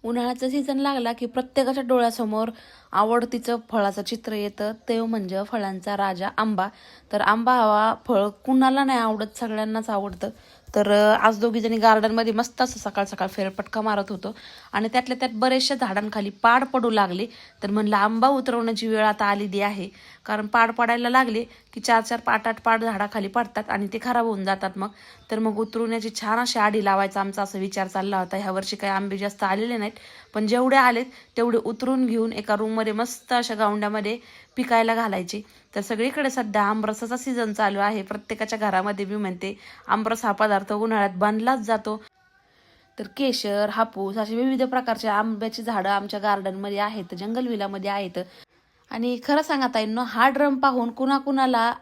उन्हाळ्याचा सीझन लागला की प्रत्येकाच्या डोळ्यासमोर आवडतीचं फळाचं चित्र येतं, ते म्हणजे फळांचा राजा आंबा. तर आंबा हा फळ कुणाला नाही आवडत, सगळ्यांनाच आवडतं. तर आज दोघीजणी गार्डनमध्ये मस्त असं सकाळ सकाळ फेरफटका मारत होतो आणि त्यातल्या त्यात बरेचशा झाडांखाली पाड पडू लागले. तर म्हणलं आंबा उतरवण्याची वेळ आता आलेली आहे, कारण पाड पडायला लागले की 4-4 8-8 पाड झाडाखाली पडतात आणि ते खराब होऊन जातात. तर मग उतरवण्याची छान अशी आढी लावायचा आमचा असा विचार चालला होता. ह्या वर्षी काही आंबे जास्त आलेले नाहीत, पण जेवढे आलेत तेवढे उतरून घेऊन एका रूममध्ये मस्त अशा गावंड्यामध्ये पिकायला घालायचे. तर सगळीकडे सध्या आमरसाचा सीझन चालू आहे. प्रत्येकाच्या घरामध्ये मी म्हणते आमरस हा पदार्थ उन्हाळ्यात बनलाच जातो. तर केशर, हापूस असे विविध प्रकारचे आंब्याची झाडं आमच्या गार्डनमध्ये आहेत, जंगलविलामध्ये आहेत. आणि खरं सांगा ताईंनो, हा ड्रम पाहून कुणाकुणाला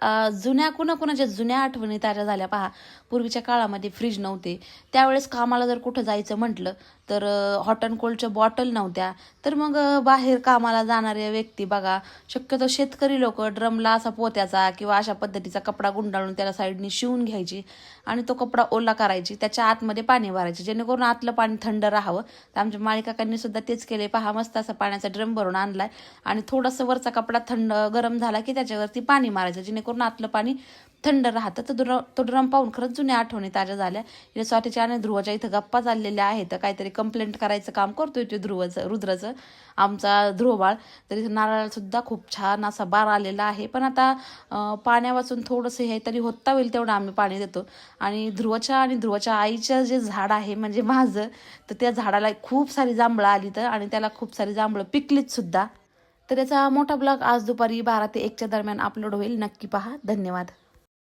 कुणाकुणाच्या जुन्या आठवणी ताज्या झाल्या पहा. पूर्वीच्या काळामध्ये फ्रीज नव्हते, त्यावेळेस कामाला जर कुठं जायचं म्हटलं तर हॉट अँड कोल्डच्या बॉटल नव्हत्या. तर मग बाहेर कामाला जाणारे व्यक्ती बघा, शक्यतो शेतकरी लोक ड्रमला असा पोत्याचा किंवा अशा पद्धतीचा कपडा गुंडाळून त्याला साईडनी शिवून घ्यायची आणि तो कपडा ओला करायची, त्याच्या आतमध्ये पाणी भरायचे जेणेकरून आतलं पाणी थंड राहावं. तर आमच्या माळिकाकांनी सुद्धा तेच केले पहा. मस्त असा पाण्याचा ड्रम भरून आणलाय आणि थोडंसं वरचा कपडा थंड गरम झाला की त्याच्यावरती पाणी मारायचं जेणेकरून आतलं पाणी थंड राहतं. तर तो ड्रम पाहून खरंच जुन्या आठवणी ताज्या झाल्या. या स्वातीच्या आणि ध्रुवाच्या इथं गप्पा चाललेल्या आहेत. काहीतरी कंप्लेंट करायचं काम करतोय ते रुद्राचं आमचा ध्रुवबाळ. तर इथं नारळाला सुद्धा खूप छान असा बार आलेला आहे, पण आता पाण्या वाचून थोडंसं हे तरी होता होईल तेवढं आम्ही पाणी देतो. आणि ध्रुवाच्या आईचं जे झाड आहे म्हणजे माझं, तर त्या झाडाला खूप सारी जांभळं आली तर आणि त्याला खूप सारी जांभळं पिकलीत सुद्धा. तर याचा मोठा ब्लॉग आज दुपारी 12 ते 1च्या दरम्यान अपलोड होईल, नक्की पहा. धन्यवाद.